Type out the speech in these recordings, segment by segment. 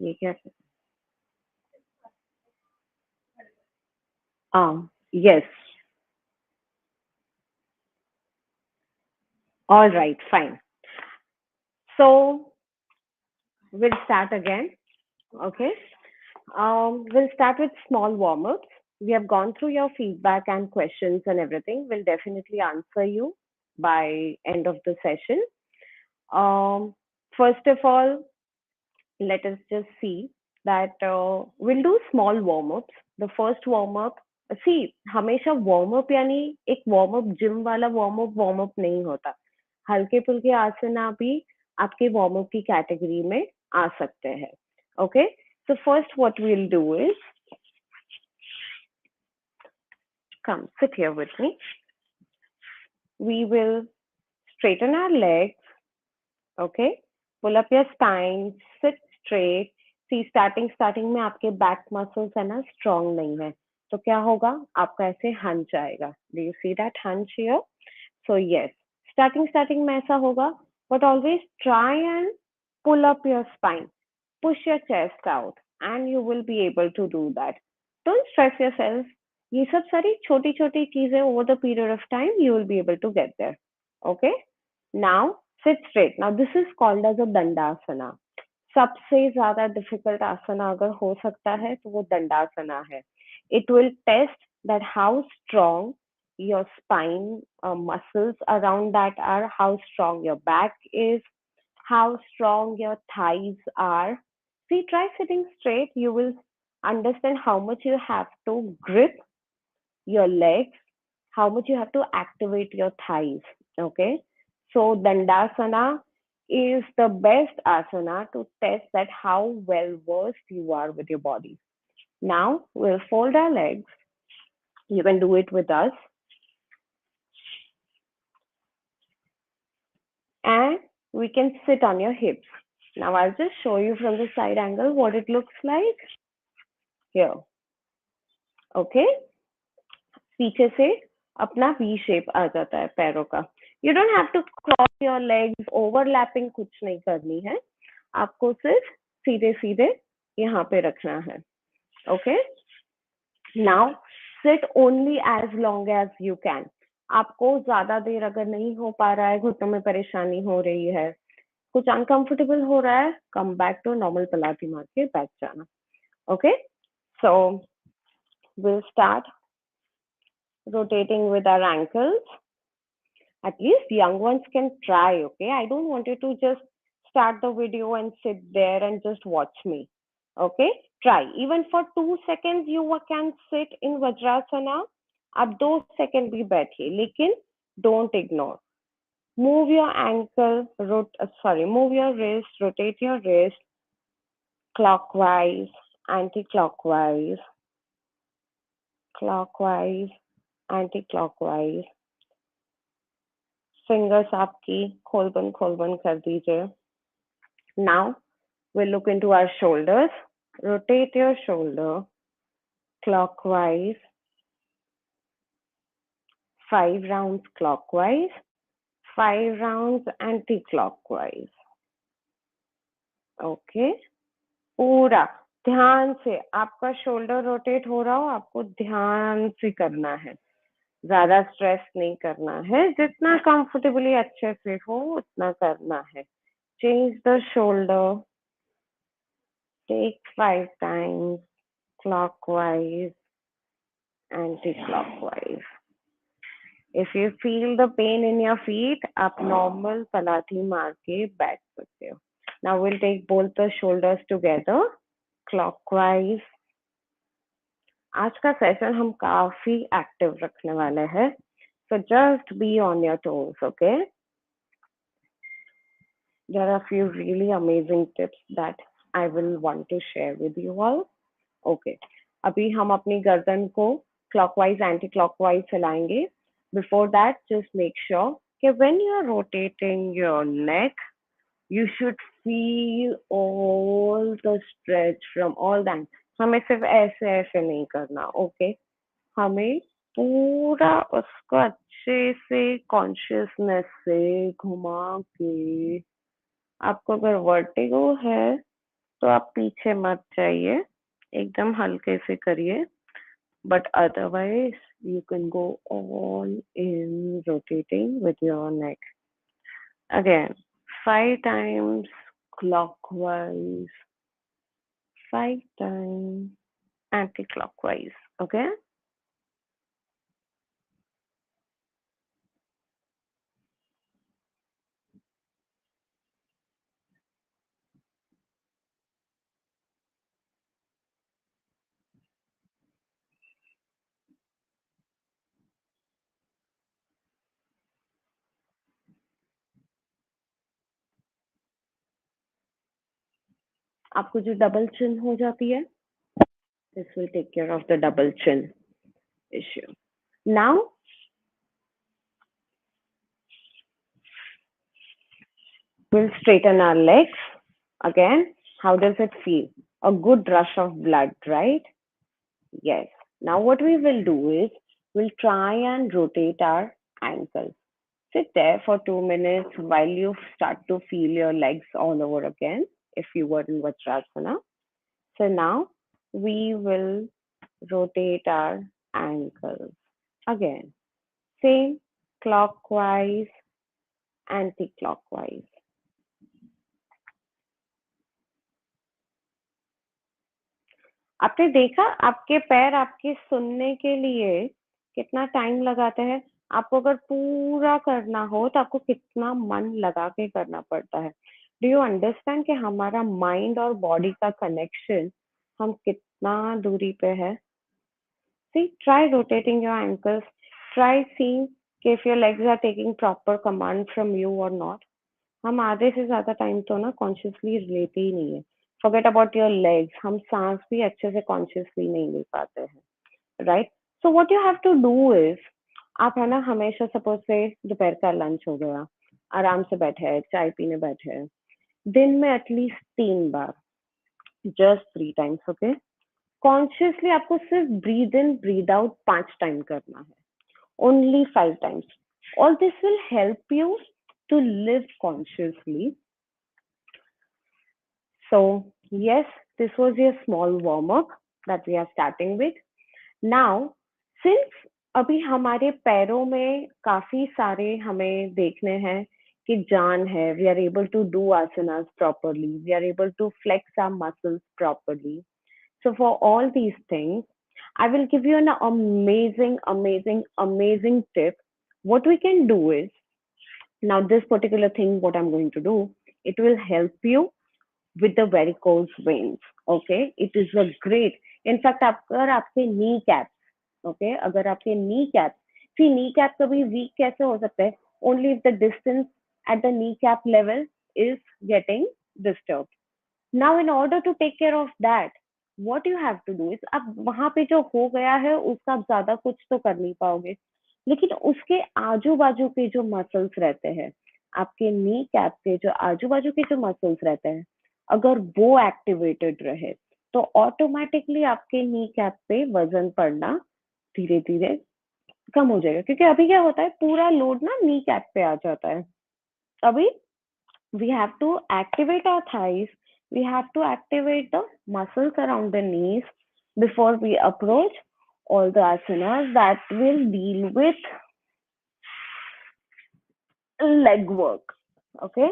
ये क्या? Yes. All right, fine. So we'll start again. Okay. We'll start with small warm-ups. We have gone through your feedback and questions and everything. We'll definitely answer you by end of the session. Um, First of all, let us just see that we'll do small warm-ups. The first warm-up, see, हमेशा warm-up यानी एक warm-up gym वाला warm-up नहीं होता. हल्के फुल्के आसना भी आपके warm-up की कैटेगरी में आ सकते हैं. Okay, so first what we'll do is, come sit here with me. We will straighten our legs. Okay, pull up your spine, sit straight. See, starting में आपके back muscles है ना strong नहीं है, तो क्या होगा, आपका ऐसे hunch आएगा. Do you see that hunch here? So yes, starting में ऐसा होगा, but always try and pull up your spine, push your chest out, and you will be able to do that. Don't stress yourself. ये सब सारी छोटी छोटी चीजें over the period of time you will be able to get there. Okay, now sit straight. Now this is called as a Dandasana. सबसे ज्यादा difficult आसना अगर हो सकता है तो वो दंडासना है. It will test that how strong your spine muscles around that are, how strong your back is, how strong your thighs are. See, try sitting straight. You will understand how much you have to grip your legs, how much you have to activate your thighs. Okay, so Dandasana is the best asana to test that how well versed you are with your body. Now we'll fold our legs. You can do it with us. And we can sit on your hips. Now I'll just show you from the side angle what it looks like. Here. Okay. पीछे से अपना V shape आ जाता है पैरों का. You don't have to cross your legs, overlapping कुछ नहीं करनी है. आपको सिर्फ सीधे सीधे यहाँ पे रखना है. Okay. Now sit only as long as you can. आपको ज्यादा देर अगर नहीं हो पा रहा है, घुटनों में परेशानी हो रही है, कुछ अनकंफर्टेबल हो रहा है, कम बैक टू नॉर्मल पलाटी मार के बैठ जाना. Okay, so we'll start rotating with our ankles. At least young ones can try. Okay, I don't want you to just start the video and sit there and just watch me. Okay, try even for 2 seconds. You can sit in Vajrasana. आप 2 second भी बैठिए, लेकिन don't ignore. Move your ankle, move your wrist, rotate your wrist clockwise, anti-clockwise, clockwise, anti-clockwise. Fingers आपकी खोल बंद कर दीजिए. Now we'll look into our shoulders. Rotate your shoulder clockwise, 5 rounds clockwise, 5 rounds anti-clockwise. Okay, पूरा ध्यान से आपका shoulder rotate हो रहा हो, आपको ध्यान से करना है, ज्यादा स्ट्रेस नहीं करना है, जितना कंफर्टेबली अच्छे से हो उतना करना है. Change the shoulder, take 5 times clockwise, anti-clockwise. If you feel the pain in your feet, आप नॉर्मल पलाठी मार के बैठ सकते हो. Now we'll take both the shoulders together clockwise. आज का सेशन हम काफी एक्टिव रखने वाले हैं, so just be on your toes. Okay, there are a few really amazing tips that I will want to share with you all. Okay, अभी हम अपनी गर्दन को clockwise anti-clockwise चलाएंगे. Before that, just make sure that when you are rotating your neck, you should feel all the stretch from all that. हमें सिर्फ ऐसे ऐसे नहीं करना. ओके, हमें पूरा उसको अच्छे से कॉन्शियसनेस से घुमा के, आपको अगर वर्टिगो है तो आप पीछे मत जाइए, एकदम हल्के से करिए, but otherwise you can go all in rotating with your neck. Again, 5 times clockwise, 5 times anti-clockwise. Okay? आपको जो डबल चिन हो जाती है, this will take care of the double chin issue. Now, we'll straighten our legs. Again, how does it feel? A good rush of blood, right? Yes. Now, what we will do is we'll try and rotate our ankles. Sit there for 2 minutes while you start to feel your legs all over again if you were in Vajrasana. So now we will rotate our ankles. Again, same clockwise, anti-clockwise. आपने देखा आपके पैर आपके सुनने के लिए कितना time लगाते हैं? आपको अगर पूरा करना हो तो आपको कितना मन लगा के करना पड़ता है। डू यू अंडरस्टैंड कि हमारा माइंड और बॉडी का कनेक्शन हम कितना दूरी पे है? See, try rotating your ankles. Try seeing if your legs are taking proper command from you or not. हम आधे से ज्यादा टाइम तो ना कॉन्शियसली लेते ही नहीं है। फॉरगेट अबाउट योर लेग्स, हम सांस भी अच्छे से कॉन्शियसली नहीं ले पाते हैं, right? So what you have to do is, आप है ना हमेशा सपोज से दोपहर का लंच हो गया, आराम से बैठे हैं, चाय पीने बैठे हैं, दिन में एटलीस्ट 3 बार, जस्ट 3 टाइम्स, ओके? कॉन्शियसली आपको सिर्फ breathe in breathe out 5 time करना है, only 5 times. All this will help you to live consciously. So, yes, this was a small warm up that we are starting with. Now, since अभी हमारे पैरों में काफी सारे हमें देखने हैं कि जान है, we are able to do asanas properly, we are able to flex our muscles properly. So for all these things, I will give you an amazing tip. What we can do is, now this particular thing, what I'm going to do, it will help you with the varicose veins. Okay, it is a great. In fact, अगर आपके knee caps, okay, अगर आपके knee caps, see knee cap कभी weak कैसे हो सकता है? Only if the distance at the knee cap level is getting disturbed. Now, in order to take care of that, what you have to do is, अब वहां पे जो हो गया है उसका आप ज्यादा कुछ तो कर नहीं पाओगे, लेकिन उसके आजू बाजू के जो मसल्स रहते हैं, आपके नी कैप के जो आजू बाजू के जो मसल्स रहते हैं, अगर वो एक्टिवेटेड रहे तो ऑटोमेटिकली आपके नी कैप पे वजन पड़ना धीरे धीरे कम हो जाएगा, क्योंकि अभी क्या होता है, पूरा लोड ना नी कैप पे आ जाता है. अभी we have to activate our thighs, we have to activate the muscles around the knees before we approach all the asanas that will deal with leg work. Okay,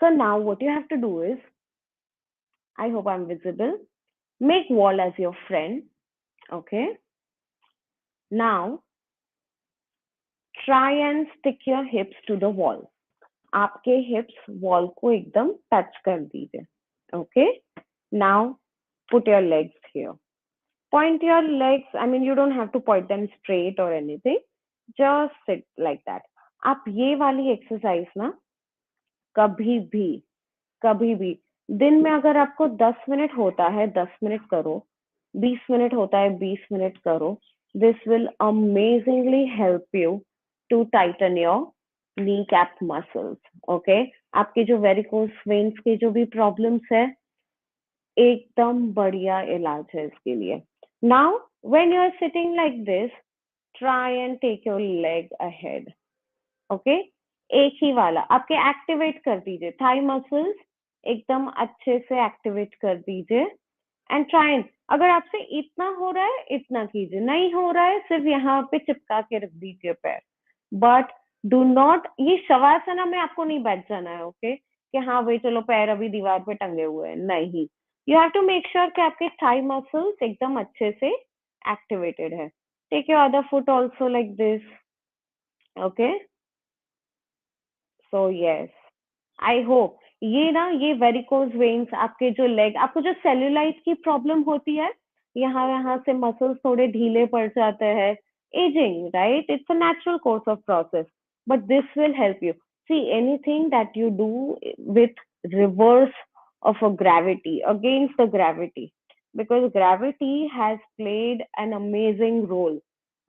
so now what you have to do is, I hope I'm visible, make wall as your friend. Okay, now try and stick your hips to the wall. आपके hips wall को एकदम touch कर दीजिए. Okay, now put your legs here. Point your legs. I mean, you don't have to point them straight or anything. Just sit like that. आप ये वाली exercise ना कभी भी कभी भी दिन में अगर आपको 10 मिनट होता है 10 मिनट करो, 20 मिनट होता है 20 मिनट करो. This will amazingly help you to tighten your kneecap muscles. Okay, आपके जो वेरिकोस वेन्स के जो भी प्रॉब्लम्स है, एकदम बढ़िया इलाज है इसके लिए. Now when you are sitting like this, try and take your leg ahead. Okay, एक ही वाला आपके एक्टिवेट कर दीजिए थाई मसल्स, एकदम अच्छे से एक्टिवेट कर दीजिए एंड ट्राई। अगर आपसे इतना हो रहा है इतना कीजिए, नहीं हो रहा है सिर्फ यहाँ पे चिपका के रख दीजिए पैर। बट डू नॉट, ये शवासना में आपको नहीं बैठ जाना है, ओके कि हाँ भाई चलो पैर अभी दीवार पे टंगे हुए हैं, नहीं। You have to make sure कि आपके थाई मसल्स एकदम अच्छे से एक्टिवेटेड है। Take your other foot also like this, okay. So yes, I hope ये ना, ये वेरिकोज वेन्स, आपके जो लेग, आपको जो सेल्यूलाइट की प्रॉब्लम होती है, यहाँ यहाँ से मसल्स थोड़े ढीले पड़ जाते हैं, ageing, right, it's a natural course of process, but this will help you. See anything that you do with reverse of a gravity, against the gravity, because gravity has played an amazing role,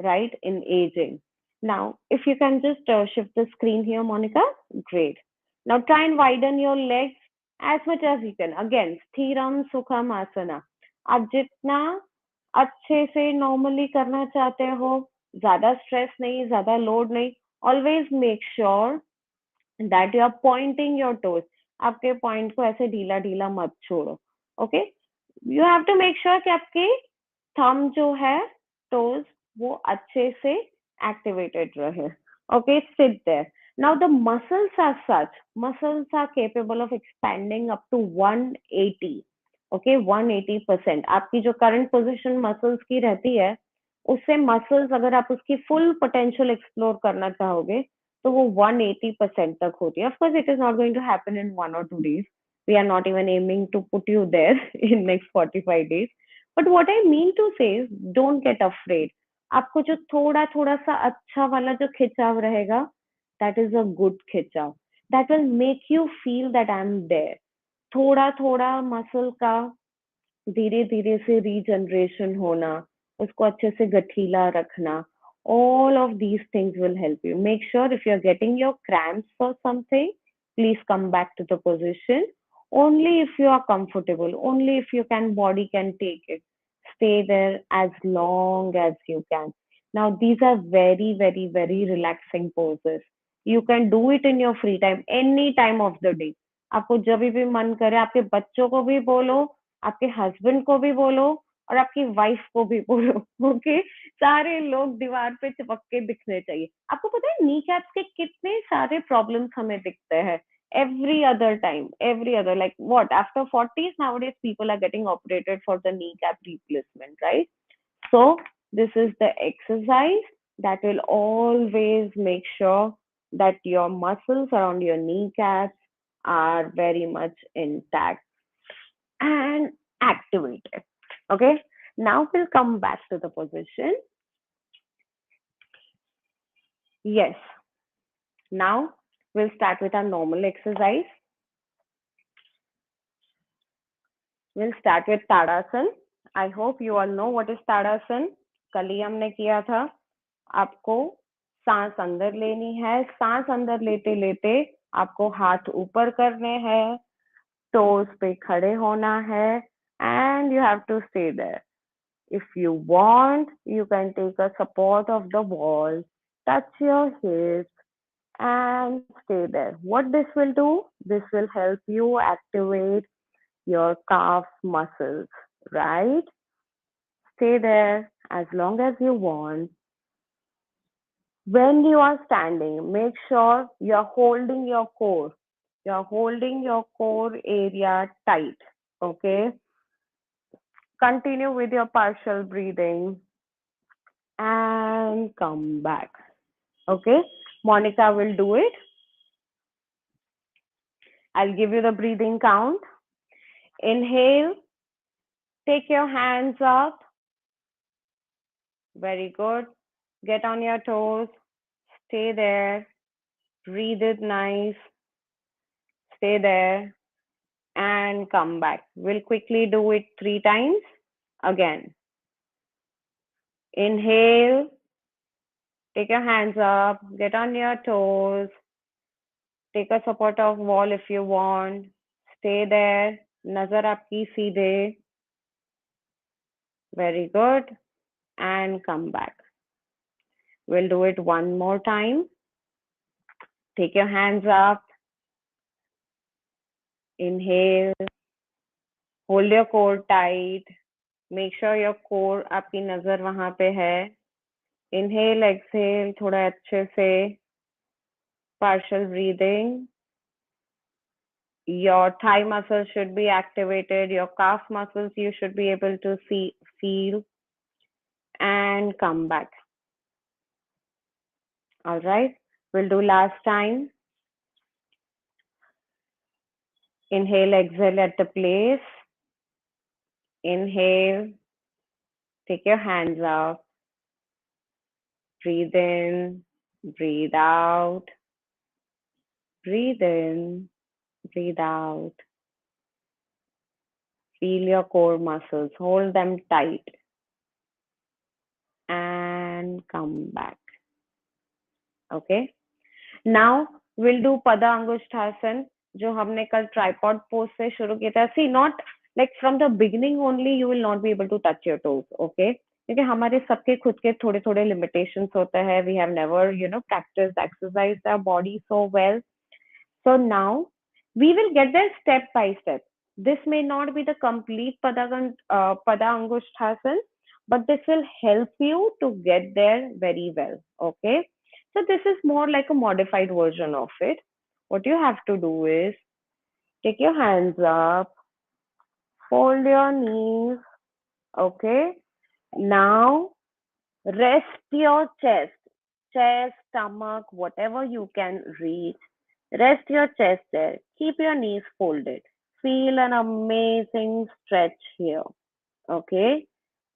right, in aging. Now, if you can just shift the screen here, Monica, great. Now try and widen your legs as much as you can. Again, Sthiram Sukham Asana. आप जितना अच्छे से normally करना चाहते हो, ज्यादा stress नहीं, ज्यादा लोड नहीं, always make sure that you are pointing your toes. आपके पॉइंट को ऐसे ढीला ढीला मत छोड़ो, okay. You have to make sure कि आपके थंब जो है, टोज, वो अच्छे से एक्टिवेटेड रहे, okay, sit there. Now the muscles are such, muscles are capable of expanding up to 180, okay, 180%। आपकी जो करंट पोजीशन मसल्स की रहती है, उससे मसल्स अगर आप उसकी फुल पोटेंशियल एक्सप्लोर करना चाहोगे तो वो 180% तक होती है। Of course it is not going to happen in 1 or 2 days, we are not even aiming to put you there in next 45 days, but what I mean to say is don't get afraid। आपको जो थोड़ा थोड़ा सा अच्छा वाला जो खिंचाव रहेगा, दैट इज अ गुड खिंचाव, that will make you feel that I am there. थोड़ा थोड़ा मसल का धीरे धीरे से रीजनरेशन होना, उसको अच्छे से गठीला रखना, all of these things will help you. Make sure if you're getting your cramps or something, please come back to the position only if you are comfortable, only if your body can take it. Stay there as long as you can. Now these are very very very relaxing poses. You can do it in your free time, any time of the day। आपको जब भी मन करे, आपके बच्चों को भी बोलो, आपके हस्बैंड को भी बोलो, और आपकी वाइफ को भी बोलो, ओके। सारे लोग दीवार पे चिपक के दिखने चाहिए। आपको पता है नी कैप्स के कितने सारे प्रॉब्लम्स हमें दिखते हैं every other time, every other, like what, after 40s nowadays people are getting operated for the kneecap replacement, right? So this is the exercise that will always make sure that your muscles around your kneecaps are very much intact and activated, okay. Now we'll come back to the position. Yes, now we'll start with our normal exercise. We'll start with Tadasana. I hope you all know what is Tadasana. कल ही हमने किया था। आपको सांस अंदर लेनी है, सांस अंदर लेते लेते आपको हाथ ऊपर करने हैं, टोज पे खड़े होना है, and you have to stay there. If you want, you can take a support of the wall, touch your hips, and stay there. What this will do? This will help you activate your calf muscles, right? Stay there as long as you want. When you are standing, make sure you're holding your core. You're holding your core area tight, okay? Continue with your partial breathing and come back, okay? Monica will do it. I'll give you the breathing count. Inhale, take your hands up. Very good. Get on your toes. Stay there. Breathe it nice. Stay there and come back. We'll quickly do it 3 times. Again. Inhale. Take your hands up. Get on your toes. Take a support of wall if you want. Stay there. Nazar aapki seedhe. Very good. And come back. We'll do it one more time. Take your hands up. Inhale, hold your core tight. Make sure your core आपकी नजर वहां पे है. Inhale, exhale, थोड़ा अच्छे से. Partial breathing. Your thigh muscles should be activated. Your calf muscles you should be able to feel. And come back. All right. We'll do last time. Inhale, exhale at the place. Inhale. Take your hands up. Breathe in. Breathe out. Breathe in. Breathe out. Feel your core muscles. Hold them tight. And come back. Okay. Now we'll do Padangusthasana, जो हमने कल tripod pose से शुरू किया था. See, not like from the beginning only you will not be able to touch your toes. Okay. क्योंकि हमारे सबके खुद के थोड़े थोड़े limitations होते हैं. We have never, practiced, exercised our body so well. So now we will get there step by step. This may not be the complete Padangusthasana, but this will help you to get there very well. Okay. So this is more like a modified version of it. What you have to do is take your hands up, fold your knees. Okay. Now rest your chest, stomach, whatever you can reach. Rest your chest there. Keep your knees folded. Feel an amazing stretch here. Okay.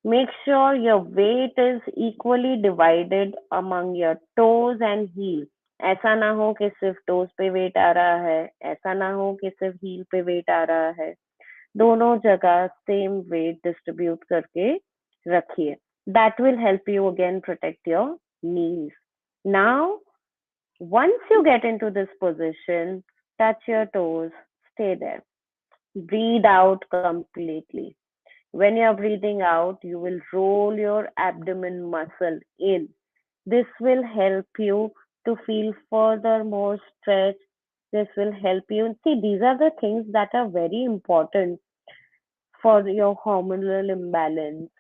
Make sure your weight is equally divided among your toes and heels. ऐसा ना हो कि सिर्फ toes पे wait आ रहा है, ऐसा ना हो कि सिर्फ हील पे वेट आ रहा है. दोनों जगह सेम वेट डिस्ट्रीब्यूट करके रखिए. That will help you again protect your knees. Now, once you get into this position, touch your toes, stay there. Breathe out completely. When you're breathing out, you will roll your abdomen muscle in. This will help you to feel further more stretch. This will help you. See, these are the things that are very important for your hormonal imbalance.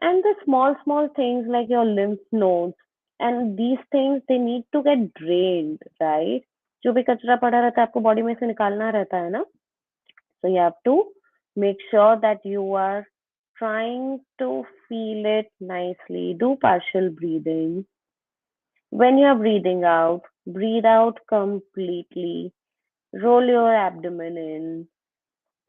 And the small, small things like your lymph nodes and these things, they need to get drained, right? जो भी कचरा पड़ा रहता है आपको body में से निकालना रहता है ना. So you have to make sure that you are trying to feel it nicely. Do partial breathing. When you are breathing out, breathe out completely. Roll your abdomen in.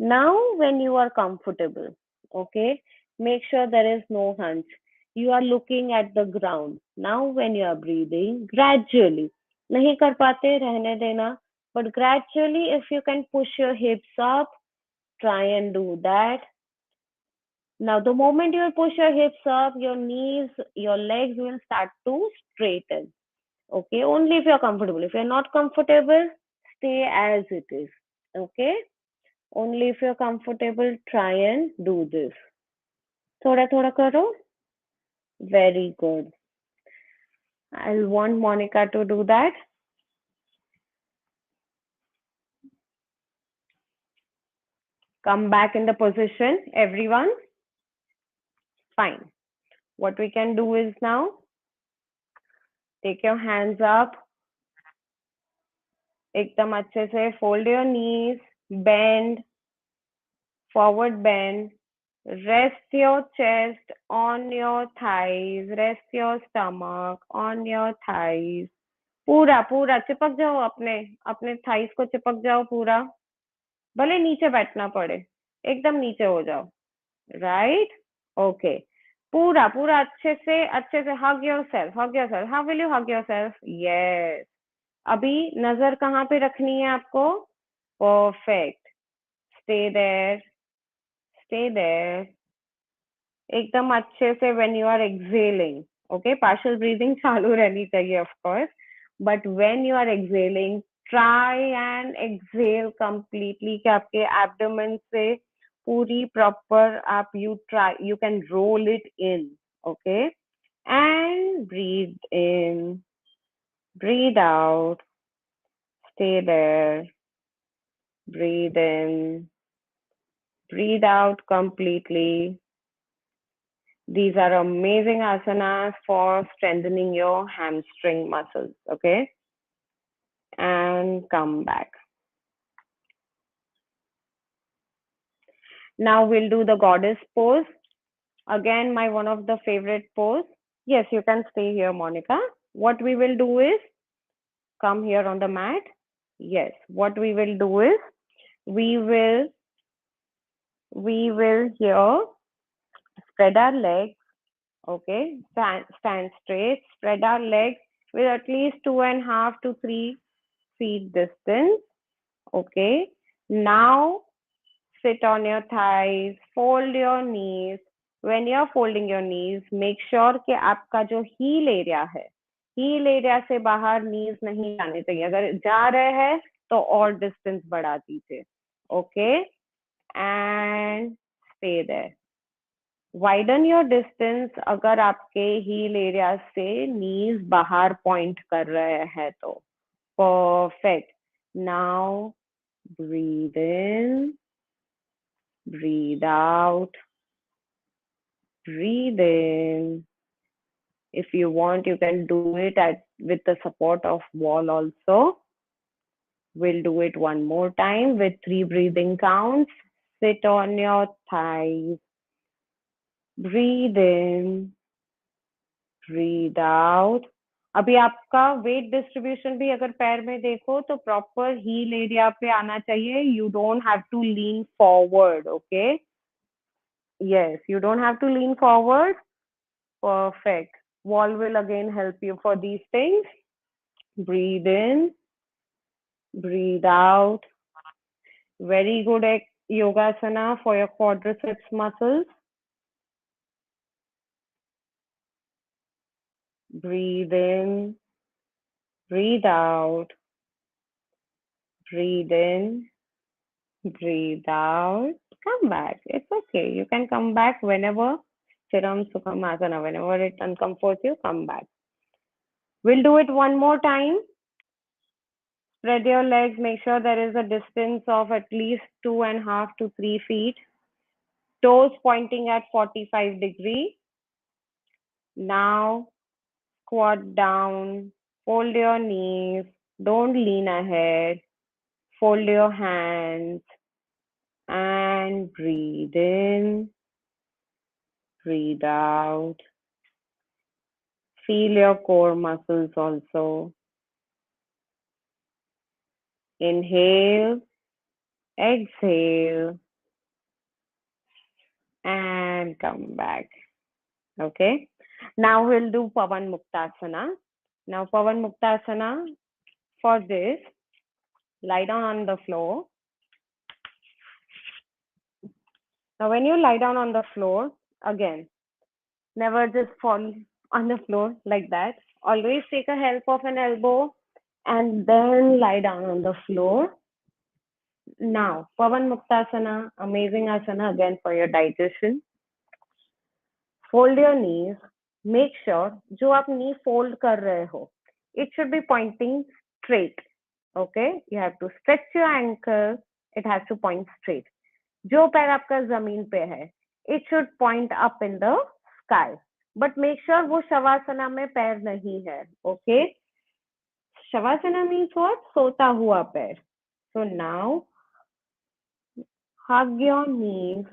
Now, when you are comfortable, okay, make sure there is no hunch. You are looking at the ground. Now, when you are breathing, gradually, नहीं कर पाते रहने देना, but gradually, if you can push your hips up, try and do that. Now, the moment you push your hips up, your knees, your legs will start to straighten. Okay, only if you're comfortable. If you're not comfortable, stay as it is. Okay, only if you're comfortable, try and do this. Thoda thoda karo. Very good. I'll want Monika to do that. Come back in the position, everyone. Fine. What we can do is now take your hands up. एकदम अच्छे से fold your knees, bend, forward bend. Rest your chest on your thighs. Rest your stomach on your thighs. पूरा पूरा चिपक जाओ अपने अपने thighs को चिपक जाओ पूरा. भले नीचे बैठना पड़े, एकदम नीचे हो जाओ. राइट. ओके. पूरा पूरा अच्छे से hug yourself. How will you hug yourself? Yes. अभी नजर कहाँ पे रखनी है आपको? Perfect. Stay there. Stay there. एकदम अच्छे से when you are exhaling. Okay, partial breathing चालू रहनी चाहिए of course, but when you are exhaling, try and exhale completely कि आपके abdomen से पूरी proper आप you can roll it in. Okay, and breathe in, breathe out, stay there. Breathe in. Breathe out completely. These are amazing asanas for strengthening your hamstring muscles. Okay. And come back. Now we'll do the goddess pose. Again, my one of the favorite pose. Yes, you can stay here, Monica. What we will do is come here on the mat. Yes, what we will do is we will here spread our legs. Okay, stand straight, spread our legs with at least 2.5 to 3 feet distance. Okay, now sit on your thighs, fold your knees. When you're folding your knees, make sure कि आपका जो heel area है, heel area से बाहर knees नहीं जाने चाहिए. अगर जा रहे हैं तो और distance बढ़ा दीजिए. Okay, and stay there. Widen your distance अगर आपके heel area से knees बाहर point कर रहे हैं तो. Perfect. Now breathe in. Breathe out. Breathe in. If you want, you can do it with the support of wall also. We'll do it one more time with 3 breathing counts. Sit on your thighs. Breathe in. Breathe out. अभी आपका weight distribution भी अगर पैर में देखो तो proper heel area पे आना चाहिए. You don't have to lean forward, okay? Yes, you don't have to lean forward. Perfect. Wall will again help you for these things. Breathe in, breathe out. Very good yogasana for your quadriceps muscles. Breathe in, breathe out. Breathe in, breathe out. Come back. It's okay. You can come back whenever. Chiram Sukham Asana. Whenever it uncomforts you, come back. We'll do it one more time. Spread your legs. Make sure there is a distance of at least 2.5 to 3 feet. Toes pointing at 45 degrees. Now squat down. Fold your knees. Don't lean ahead. Fold your hands. And breathe in. Breathe out. Feel your core muscles also. Inhale, exhale, and come back. Okay. Now we'll do Pawanmuktasana. Now Pawanmuktasana, for this, lie down on the floor. Now when you lie down on the floor, again, never just fall on the floor like that. Always take a help of an elbow and then lie down on the floor. Now, Pawanmuktasana, amazing asana again for your digestion. Fold your knees. Make sure जो आप knee fold कर रहे हो, it should be pointing straight. Okay, you have to stretch your ankle. It has to point straight. जो पैर आपका जमीन पे है, it should point up in the sky. But make sure वो शवासना में पैर नहीं है. Okay, शवासना means what? सोता हुआ पैर. So now hug your knees,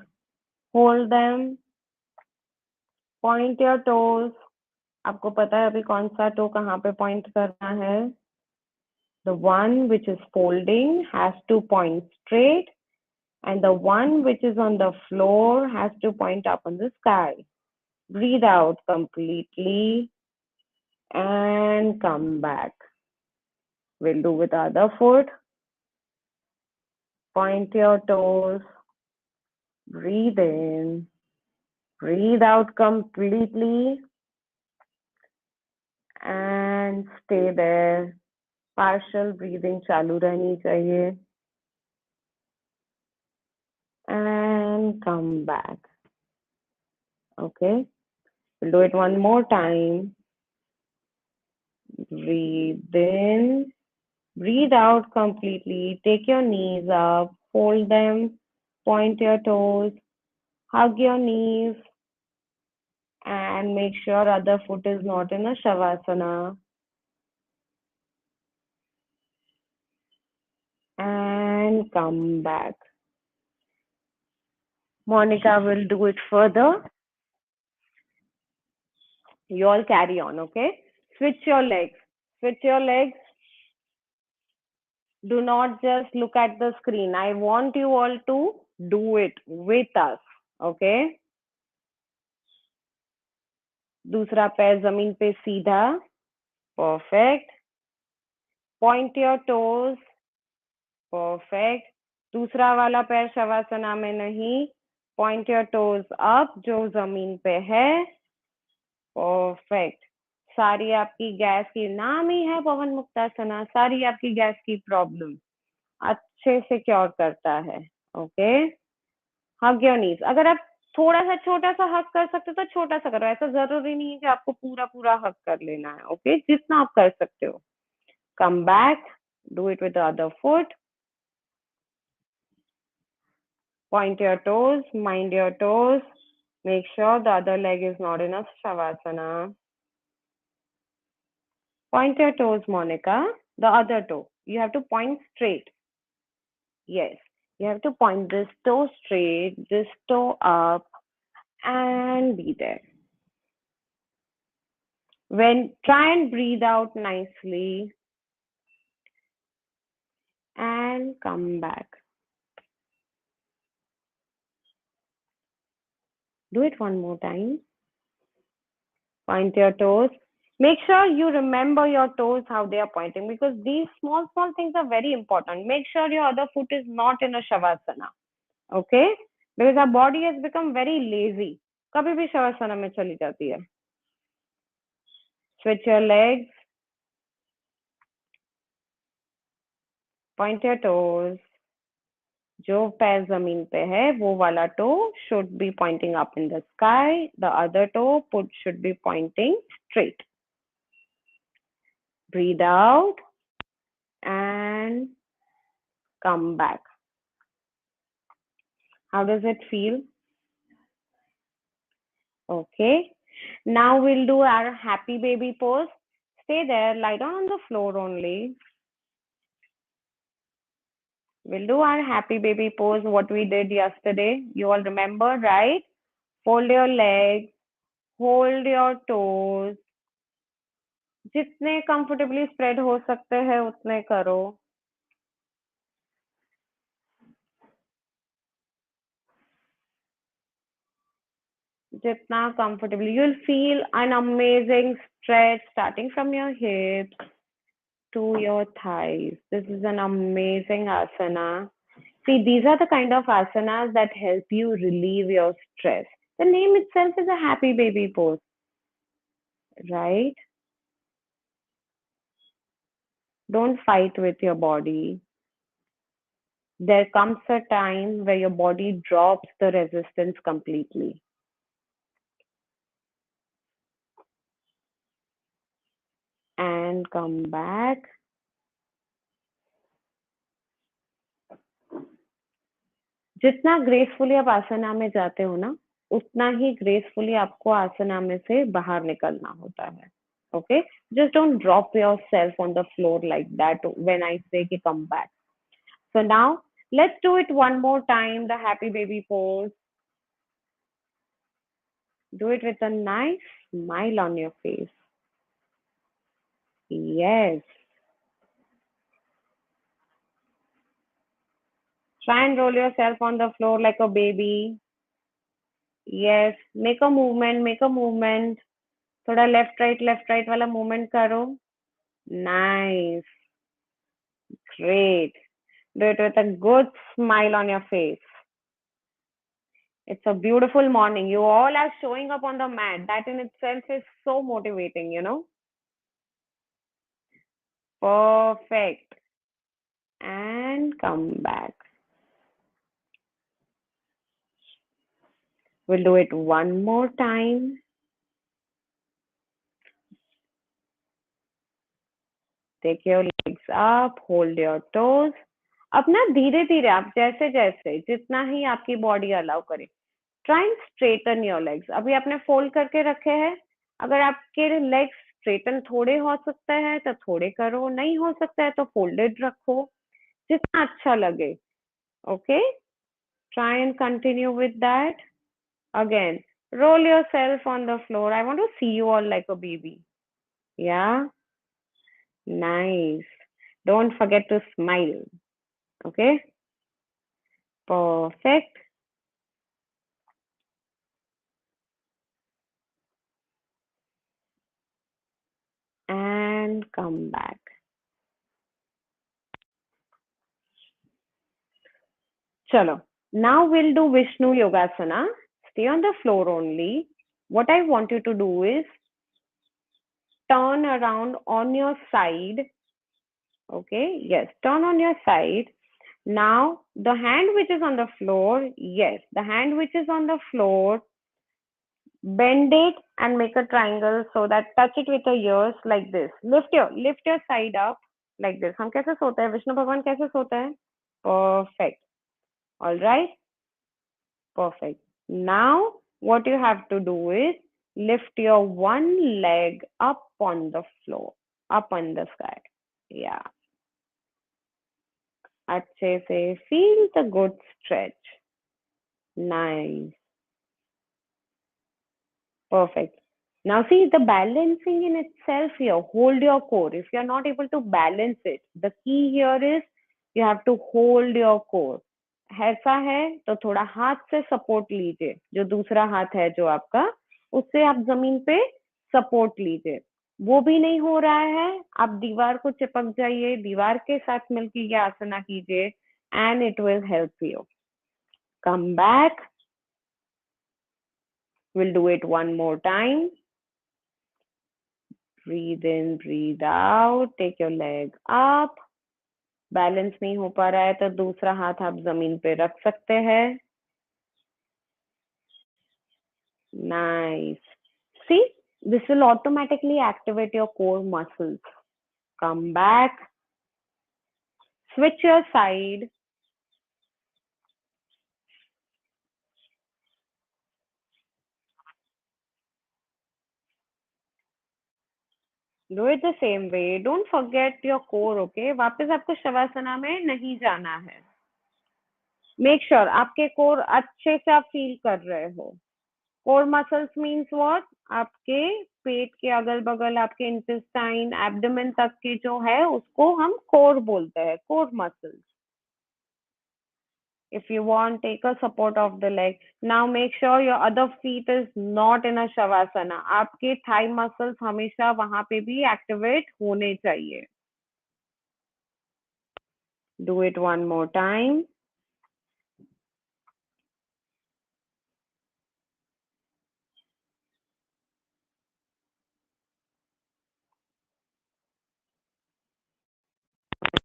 hold them, point your toes. आपको पता है अभी कौन सा toe कहाँ पे point करना है? The one which is folding has to point straight, and the one which is on the floor has to point up in the sky. Breathe out completely and come back. We'll do with the other foot. Point your toes. Breathe in. Breathe out completely and stay there. Partial breathing चालू रहनी चाहिए. And come back. Okay. We'll do it one more time. Breathe in. Breathe out completely. Take your knees up, fold them, point your toes, hug your knees, and make sure other foot is not in a shavasana. And come back. Monica will do it further. You all carry on, okay? Switch your legs. Switch your legs. Do not just look at the screen. I want you all to do it with us, okay? दूसरा पैर जमीन पे सीधा. Perfect. Point your toes. Perfect. दूसरा वाला पैर शवासना में नहीं. Point your toes up जो जमीन पे है. Perfect. सारी आपकी गैस की नाम ही है पवन मुक्तासना. सारी आपकी गैस की प्रॉब्लम अच्छे से क्योर करता है. ओके. Hug your knees. अगर आप थोड़ा सा छोटा सा हक कर सकते हो तो छोटा सा करो. ऐसा जरूरी नहीं है कि आपको पूरा पूरा हक कर लेना है. ओके. जितना आप कर सकते हो. Come back. Do it with the other foot. Point your toes, mind your toes. Make sure the other leg is not in a shavasana. Point your toes, Monica. The other toe. You have to point straight. Yes. You have to point this toe straight, this toe up, and be there. Try and breathe out nicely and come back. Do it one more time. Point your toes. Make sure you remember your toes, how they are pointing, because these small things are very important. Make sure your other foot is not in a shavasana. Okay? Because our body has become very lazy. कभी भी shavasana में चली जाती है. Switch your legs. Point your toes. जो पैर जमीन पे है वो वाला toe should be pointing up in the sky. The other toe should be pointing straight. Breathe out and come back. How does it feel? Okay. Now we'll do our happy baby pose. Stay there, lie down on the floor only. We'll do our happy baby pose, what we did yesterday. You all remember, right? Fold your legs, hold your toes. जितने comfortably spread हो सकते हैं उतने करो. Jitna comfortably. You'll feel an amazing stretch starting from your hips to your thighs. This is an amazing asana. See, these are the kind of asanas that help you relieve your stress. The name itself is a happy baby pose, right? Don't fight with your body. There comes a time where your body drops the resistance completely. And come back. जितना gracefully आप आसना में जाते हो ना उतना ही gracefully आपको आसना में से बाहर निकलना होता है. Okay, just don't drop yourself on the floor like that when I say कि come back. So now let's do it one more time, the happy baby pose. Do it with a nice smile on your face. Yes. Try and roll yourself on the floor like a baby. Yes. Make a movement, make a movement. थोड़ा left right वाला movement करो. Nice. Great. Do it with a good smile on your face. It's a beautiful morning. You all are showing up on the mat. That in itself is so motivating, you know. Perfect. And come back. We'll do it one more time. Take your legs legs up, hold your toes. अब ना धीरे धीरे आप जैसे जैसे जितना ही आपकी बॉडी अलाउ करे, try and straighten your legs. अभी आपने फोल्ड करके रखे हैं, अगर आपके लेग्स स्ट्रेटन थोड़े हो सकते हैं तो थोड़े करो, नहीं हो सकता है तो फोल्डेड रखो, जितना अच्छा लगे. Okay, try and continue with that. Again, roll yourself on the floor. I want to see you all like a baby. Yeah, nice. Don't forget to smile. Okay, perfect. And come back. Chalo. Now we'll do Vishnu Yogasana. Stay on the floor only. What I want you to do is turn around on your side. Okay, yes, turn on your side. Now, the hand which is on the floor, yes, the hand which is on the floor, bend it and make a triangle so that touch it with your ears like this. Lift your side up like this. हम कैसे सोते हैं? विष्णु भगवान कैसे सोते हैं? Perfect. All right. Perfect. Now, what you have to do is lift your one leg up on the floor, up on the sky. Yeah. अच्छे से feel the good stretch. Nice. Perfect. Now see the balancing in itself here. Hold your core. If you're not able to balance it, the key here is you have to hold your core. ऐसा है तो थोड़ा हाथ से support लीजिए, जो दूसरा हाथ है जो आपका, उससे आप जमीन पे सपोर्ट लीजिए. वो भी नहीं हो रहा है, आप दीवार को चिपक जाइए, दीवार के साथ मिलकर ये आसना कीजिए and it will help you. Come back. We'll do it one more time. Breathe in, breathe out. Take your leg up. Balance नहीं हो पा रहा है तो दूसरा हाथ आप जमीन पे रख सकते हैं. Nice. See, this will automatically activate your core muscles. Come back. Switch your side. Do it the same way. Don't forget your core, okay? वापस आपको शवासना में नहीं जाना है. Make sure आपके core अच्छे से आप feel कर रहे हो. Core muscles means what? आपके पेट के अगल बगल, आपके इंटेस्टाइन, एब्डोमेन तक के जो है उसको हम कोर बोलते हैं, core muscles. If you want, take a support of the leg. Now make sure your other feet is not in a shavasana. आपके thigh muscles हमेशा वहां पे भी activate होने चाहिए. Do it one more time.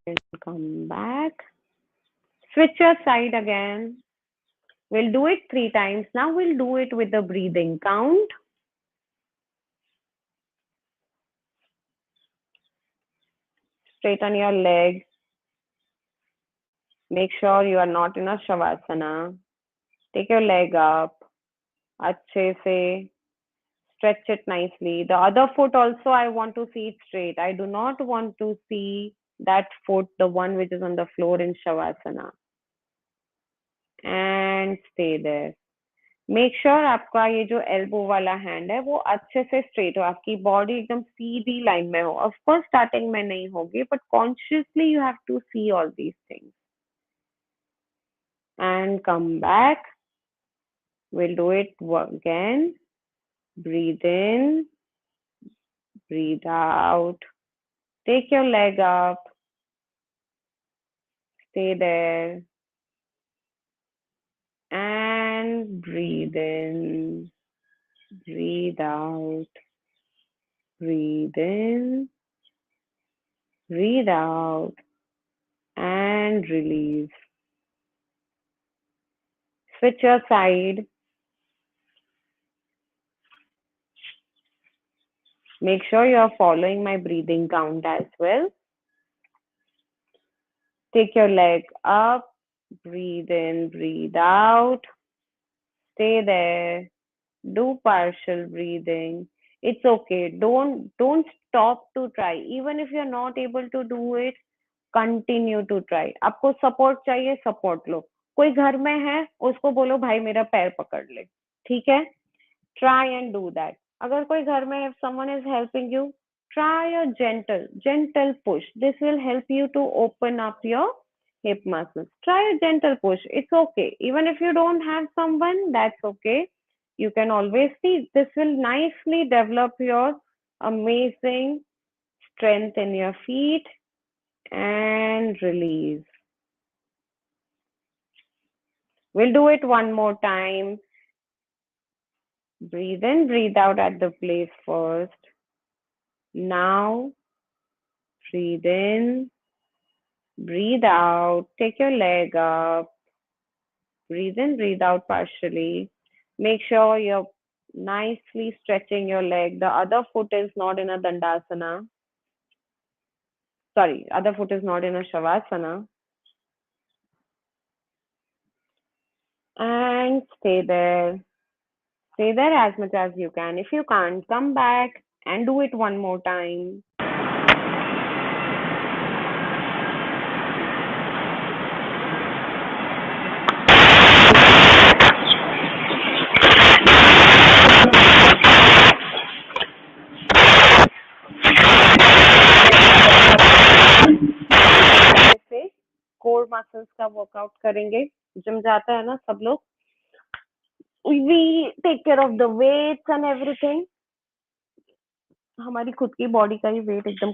And come back. Switch your side again. We'll do it 3 times. Now we'll do it with the breathing count. Straighten your legs. Make sure you are not in a shavasana. Take your leg up. अच्छे से. Stretch it nicely. The other foot also, I want to see it straight. I do not want to see that foot, the one which is on the floor in Shavasana. And stay there. Make sure आपका ये जो elbow वाला hand है वो अच्छे से straight हो, आपकी body एकदम सीधी line में हो. Of course starting में नहीं होगी, but consciously you have to see all these things. And come back. We'll do it again. Breathe in. Breathe out. Take your leg up. Stay there. And breathe in. Breathe out. Breathe in. Breathe out. And release. Switch your side. Make sure you are following my breathing count as well. Take your leg up, breathe in, breathe out, stay there, do partial breathing. It's okay. Don't stop to try. Even if you're not able to do it, continue to try. आपको support चाहिए, support लो. कोई घर में है, उसको बोलो भाई मेरा पैर पकड़ ले. ठीक है, try and do that. अगर कोई घर में, if someone is helping you, try a gentle push. This will help you to open up your hip muscles. Try a gentle push. It's okay. Even if you don't have someone, that's okay. You can always see. This will nicely develop your amazing strength in your feet and release. We'll do it one more time. Breathe in, breathe out at the place first. Now, breathe in, breathe out, take your leg up, breathe in, breathe out partially. Make sure you're nicely stretching your leg. The other foot is not in a Dandasana. Sorry, other foot is not in a Shavasana. And stay there. Stay there as much as you can. If you can't, come back and do it one more time. Core muscles का workout करेंगे. Gym जाता है ना सब लोग. We take care of the weights and everything. हमारी खुद की बॉडी का ही वेट एकदम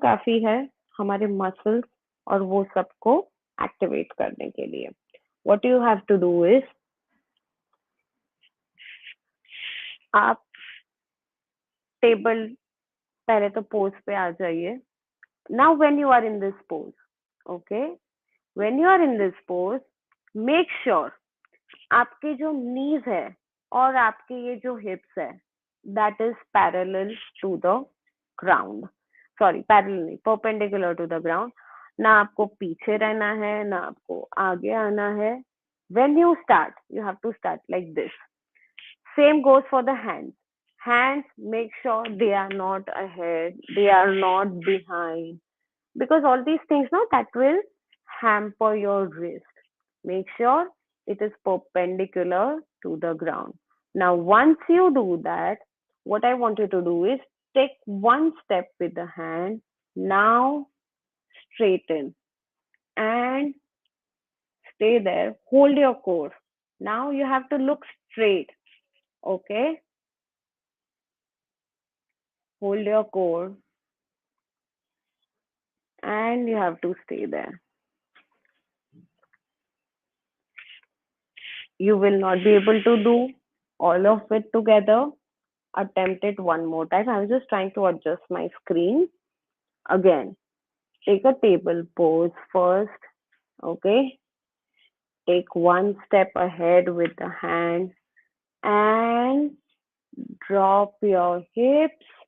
काफी है हमारे मसल्स और वो सबको एक्टिवेट करने के लिए. What you have to do is, आप टेबल पहले तो पोज पे आ जाइए. Now when you are in this pose, okay, when you are in this pose, make sure आपके जो नीज है और आपके ये जो हिप्स है, that is parallel to the ground. Sorry, parallel नहीं, परपेंडिकुलर टू द ग्राउंड. ना आपको पीछे रहना है, ना आपको आगे आना है. When you start, you have to start like this. Same goes for the hands. Hands, make sure they are not ahead, they are not behind, because all these things, no, that will hamper your wrist. Make sure it is perpendicular to the ground. Now, once you do that, what I want you to do is take one step with the hand. Now, straighten and stay there. Hold your core. Now, you have to look straight. Okay? Hold your core and you have to stay there. You will not be able to do all of it together. Attempt it one more time. I was just trying to adjust my screen. Again, take a table pose first. Okay. Take one step ahead with the hand and drop your hips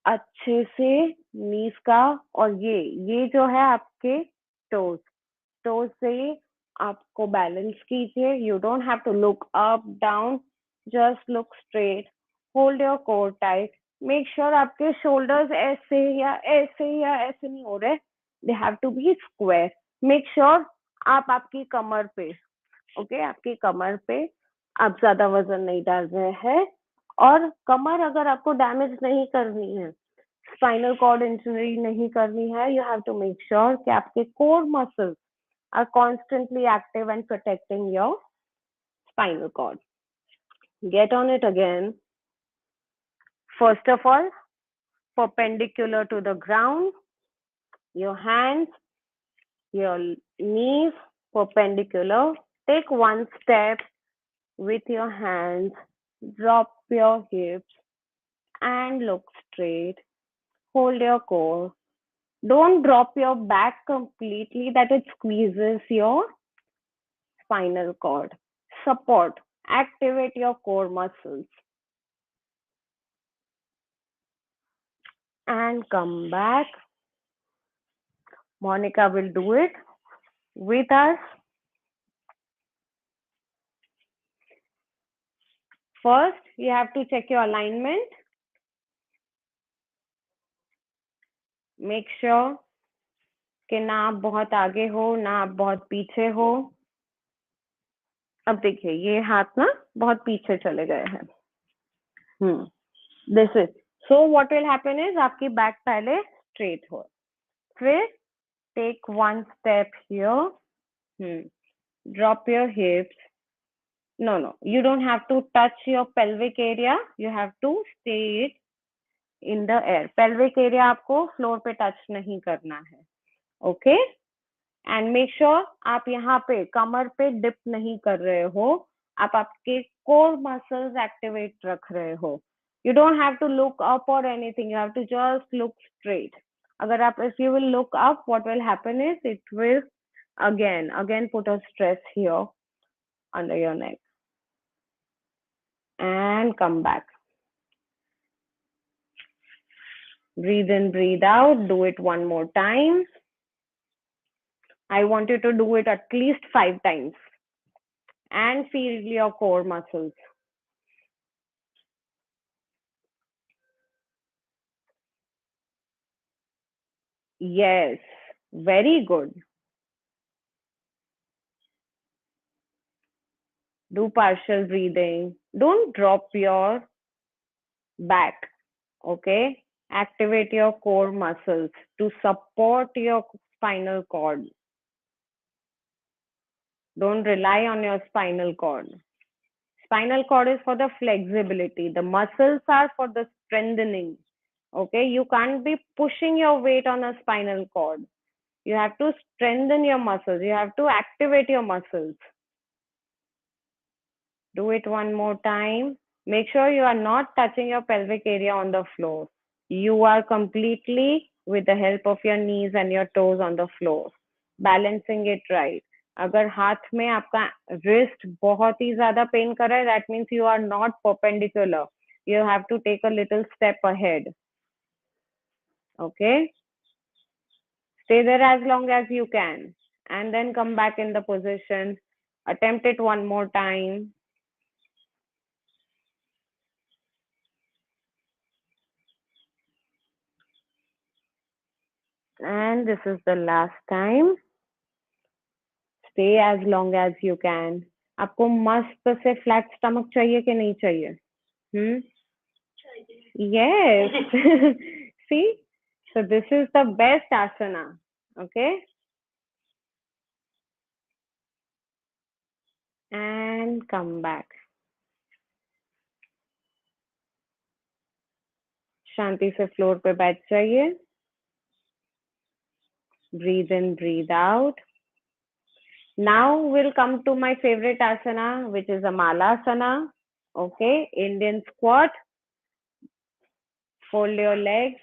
अच्छे से knees का. और ये जो है आपके toes. Toes से आपको बैलेंस कीजिए. You don't have to look up, down. Just look straight. Hold your core tight. Make sure आपके shoulders ऐसे या ऐसे नहीं हो रहे. They have to be square. Make sure आप आपकी कमर पे, ओके, आपकी कमर पे आप ज्यादा वजन नहीं डाल रहे हैं. और कमर अगर आपको डैमेज नहीं करनी है, स्पाइनल कॉर्ड इंजरी नहीं करनी है, you have to make sure कि आपके core muscles are constantly active and protecting your spinal cord. Get on it again. First of all, perpendicular to the ground, your hands, your knees perpendicular. Take one step with your hands, drop your hips and look straight. Hold your core. Don't drop your back completely that it squeezes your spinal cord. Support. Activate your core muscles. And come back. Monika will do it with us. First, you have to check your alignment. Make sure कि ना आप बहुत आगे हो ना आप बहुत पीछे हो. अब देखिए ये हाथ ना बहुत पीछे चले गए हैं. This is so what will happen is आपकी बैक पहले straight हो. फिर take one step here. Drop your hips. No, you don't have to touch your pelvic area. You have to stay it in the air. Pelvic area आपको floor पे touch नहीं करना है. Okay? And make sure आप यहाँ पे कमर पे dip नहीं कर रहे हो. आप आपके core muscles activate रख रहे हो. You don't have to look up or anything. You have to just look straight. अगर आप if you will look up, what will happen is it will again put a stress here under your neck. And come back. Breathe in, breathe out. Do it one more time. I want you to do it at least 5 times. And feel your core muscles. Yes, very good. Do partial breathing. Don't drop your back. Okay? Activate your core muscles to support your spinal cord. Don't rely on your spinal cord. Spinal cord is for the flexibility. The muscles are for the strengthening. Okay? You can't be pushing your weight on a spinal cord. You have to strengthen your muscles. You have to activate your muscles. Do it one more time. Make sure you are not touching your pelvic area on the floor. You are completely with the help of your knees and your toes on the floor. Balancing it right. अगर हाथ में आपका wrist बहुत ही ज़्यादा pain कर रहा है, that means you are not perpendicular. You have to take a little step ahead. Okay? Stay there as long as you can. And then come back in the position. Attempt it one more time. And this is the last time. Stay as long as you can. आपको मस्त से flat stomach चाहिए कि नहीं चाहिए? Yes. See? So this is the best asana. Okay? And come back. शांति से floor पे बैठ जाइए. Breathe in, breathe out. Now we'll come to my favorite asana, which is a Malasana. Okay, Indian squat. Fold your legs.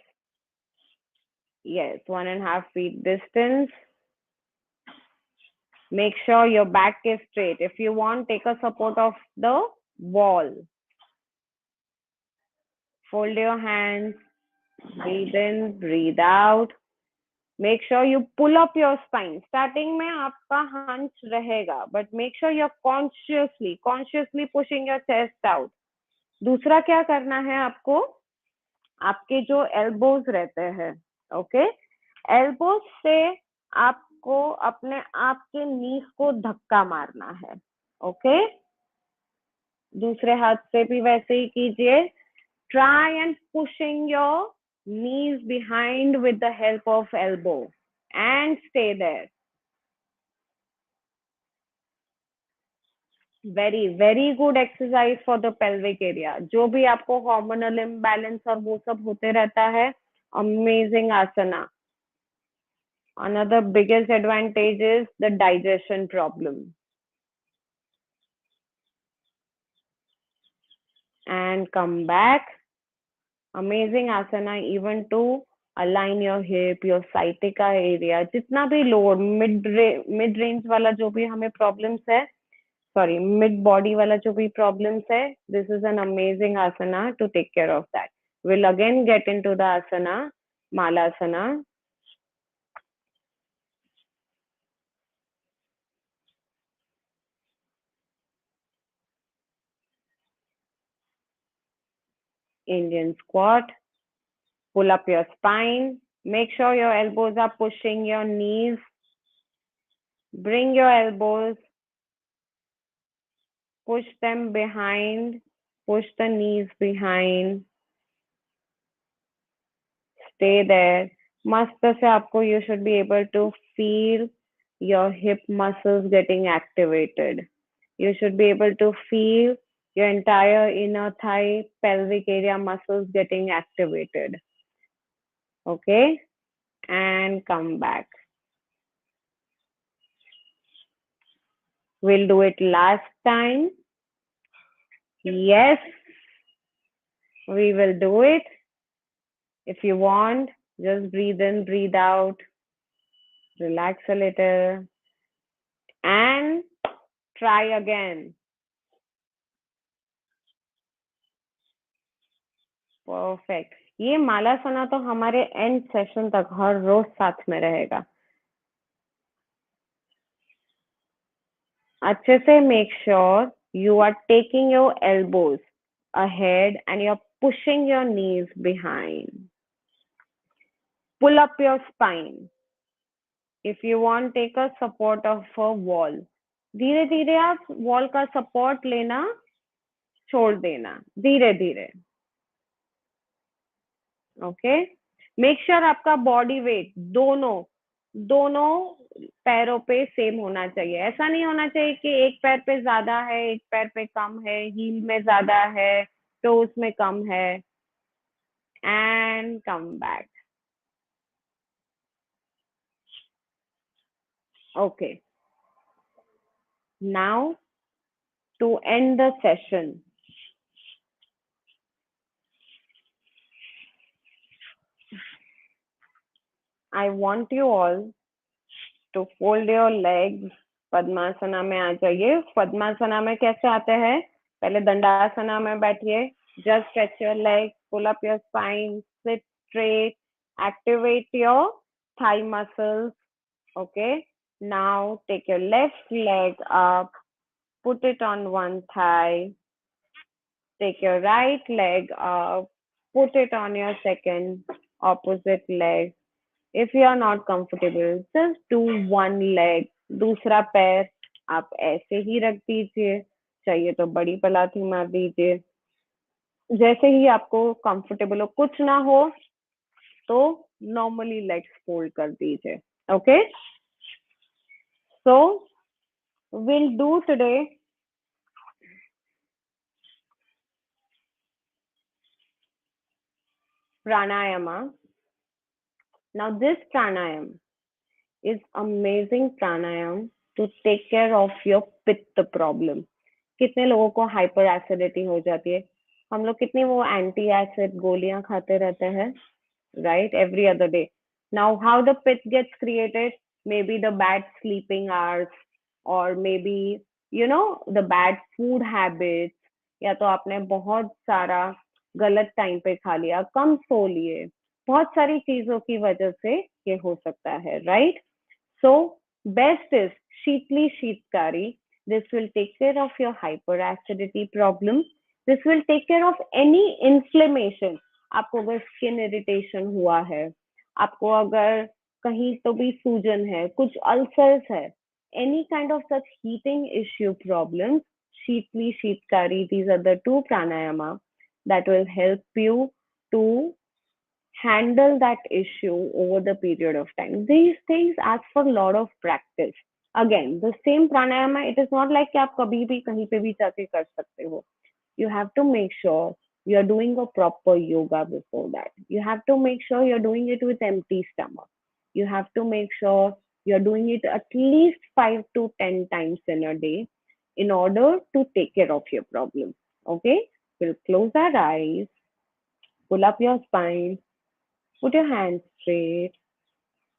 Yes, 1.5 feet distance. Make sure your back is straight. If you want, take a support of the wall. Fold your hands. Breathe in, breathe out. Make sure you pull up your spine. Starting में आपका hunch रहेगा, but make sure you're consciously pushing your chest out. दूसरा क्या करना है आपको? आपके जो elbows रहते हैं, okay? Elbows से आपको अपने आप के knees को धक्का मारना है, okay? दूसरे हाथ से भी वैसे ही कीजिए. Try and pushing your knees behind with the help of elbow and stay there. Very good exercise for the pelvic area. जो भी आपको hormonal imbalance और वो सब होते रहता है, amazing asana. Another biggest advantage is the digestion problem. And come back. Amazing asana even to align your hip, your sciatica area. जितना भी lower mid range वाला जो भी हमें problems है, sorry, mid body वाला जो भी problems है, this is an amazing asana to take care of that. We'll again get into the asana, Malasana. Indian squat. Pull up your spine. Make sure your elbows are pushing your knees. Bring your elbows. Push them behind. Push the knees behind. Stay there. मस्त से आपको you should be able to feel your hip muscles getting activated. You should be able to feel your entire inner thigh, pelvic area muscles getting activated. Okay? And come back. We'll do it last time. Yes, we will do it. If you want, just breathe in, breathe out, relax a little, and try again. Perfect. ये मालासना तो हमारे and session तक हर रोज साथ में रहेगा. अच्छे से make sure you are taking your elbows ahead and you're pushing your knees behind. Pull up your spine. If you want, take a support of a wall. धीरे धीरे आप वॉल का सपोर्ट लेना छोड़ देना, धीरे धीरे. ओके. मेक श्योर आपका बॉडी वेट दोनों पैरों पे सेम होना चाहिए. ऐसा नहीं होना चाहिए कि एक पैर पे ज्यादा है, एक पैर पे कम है, हील में ज्यादा है, टोस में कम है. And come back. Okay. Now to end the session, I want you all to fold your legs. Padmasana में आ जाइए. पद्मासना में कैसे आते हैं? पहले दंडासना में बैठिए. Just stretch your legs, pull up your spine, sit straight, activate your thigh muscles. Okay. Now take your left leg up, put it on one thigh. Take your right leg up, put it on your second opposite leg. If you are not comfortable, just do one leg. दूसरा पैर आप ऐसे ही रख दीजिए. चाहिए तो बड़ी पलाथी मार दीजिए. जैसे ही आपको कंफर्टेबल हो. कुछ ना हो तो नॉर्मली लेग्स फोल्ड कर दीजिए. Okay. So will do today pranayama. Now this pranayam is amazing pranayam to take care of your pitta problem. कितने लोगों को हाइपर एसिडिटी हो जाती है? हम लोग कितनी वो एंटी एसिड गोलियां खाते रहते हैं, right? Every other day. Now, how the pit gets created? Maybe the bad sleeping hours, or maybe the bad food habits. या तो आपने बहुत सारा गलत टाइम पे खा लिया, कम सो लिए, बहुत सारी चीजों की वजह से ये हो सकता है, right? So best is Sheetli Sheetkari. This will take care of your hyperacidity problem. This will take care of any inflammation. आपको अगर स्किन इरिटेशन हुआ है, आपको अगर कहीं तो भी सूजन है, कुछ अल्सर्स है, any kind of such heating issue problems, Sheetli Sheetkari, these are the two pranayama that will help you to handle that issue over the period of time. These things ask for a lot of practice. Again, the same pranayama, it is not like कि आप कभी भी कहीं पे भी जाके कर सकते हो. You have to make sure you are doing a proper yoga before that. You have to make sure you're doing it with empty stomach. You have to make sure you're doing it at least 5 to 10 times in a day in order to take care of your problem. Okay? We'll close our eyes, pull up your spine, put your hands straight.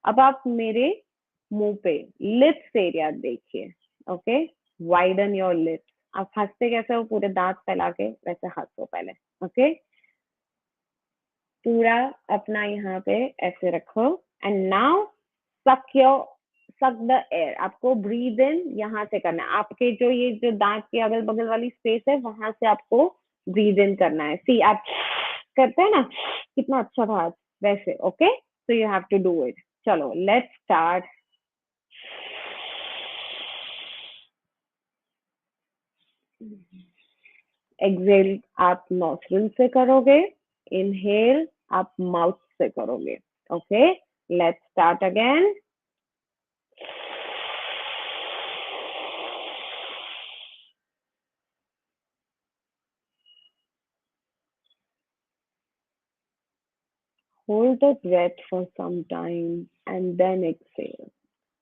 अब आप मेरे मुंह पे lips area देखिए. Okay. Widen your lips. आप हंसते कैसे हो? पूरे दांत फैला के वैसे हंसो पहले. ओके. पूरा अपना यहाँ पे ऐसे रखो. And now suck the air. आपको ब्रीद इन यहाँ से करना है. आपके ये जो दांत के अगल बगल वाली स्पेस है, वहां से आपको ब्रीद इन करना है. सी आप करते हैं ना, कितना अच्छा था आज, वैसे. Okay, so you have to do it. चलो, let's start. एक्सेल आप नॉस्ट्रिल से करोगे, इनहेल आप माउथ से करोगे. Okay, let's start again. Hold the breath for some time and then exhale.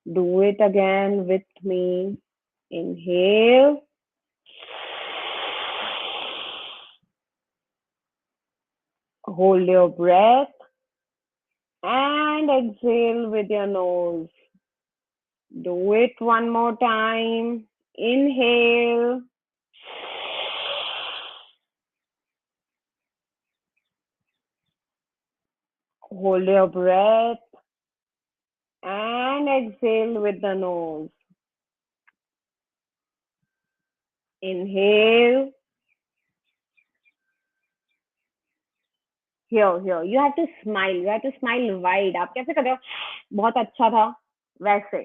Do it again with me. Inhale. Hold your breath and exhale with your nose. Do it one more time. Inhale. Hold your breath and exhale with the nose. Inhale. Here. You have to smile. You have to smile wide. आप कैसे कर रहे हो? बहुत अच्छा था. वैसे.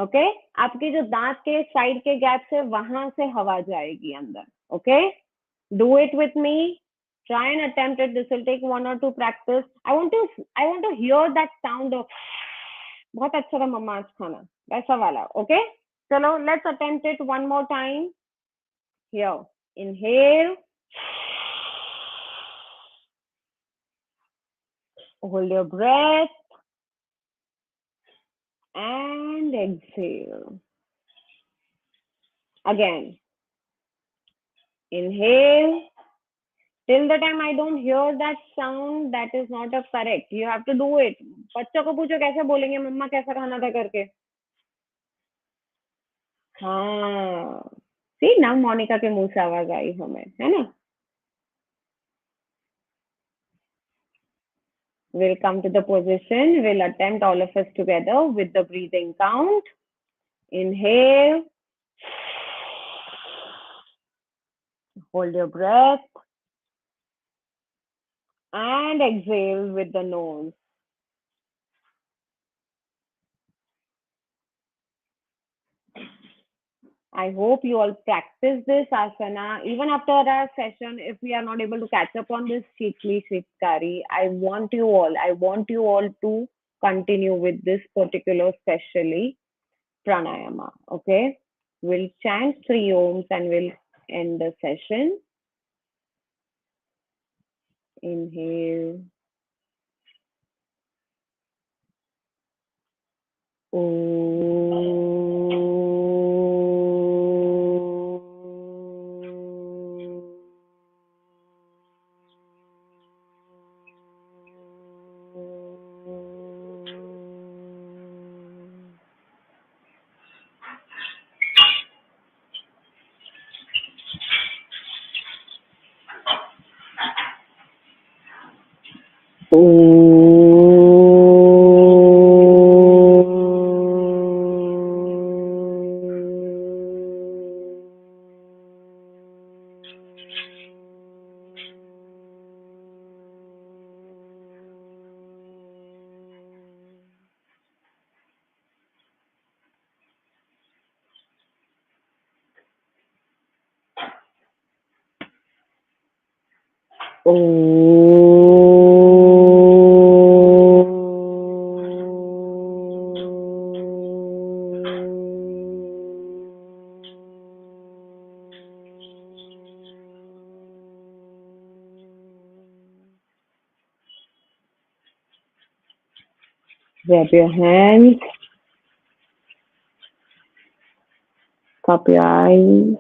Okay, आपके जो दांत के साइड के गैप से वहां से हवा जाएगी अंदर. Okay, do it with me. Try and attempt it. This will take 1 or 2 practice. I want to hear that sound of बहुत अच्छा था मम्मा आज खाना, वैसा वाला. ओके, चलो, let's attempt it one more time. Here, inhale. Hold your breath and exhale. Again, inhale. Till the time I don't hear that sound, that is not a correct. You have to do it. बच्चों को पूछो कैसे बोलेंगे मम्मा कैसा खाना था करके. हाँ, see now मोनिका के मुंह से आवाज आई हमें, है ना. We'll come to the position. We'll attempt all of us together with the breathing count. Inhale. Hold your breath. And exhale with the nose. I hope you all practice this asana. Even after our session, if we are not able to catch up on this Shitkari, I want you all to continue with this particular specially pranayama. Okay, we'll chant 3 ohms and we'll end the session. Inhale. Grab your hands, cup your eyes.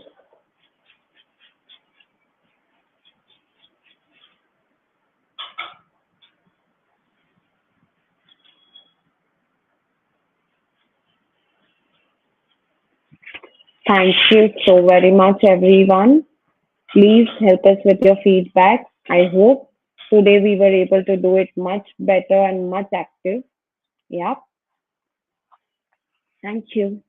Thank you so very much, everyone. Please help us with your feedback. I hope today we were able to do it much better and much active. Yeah. Thank you.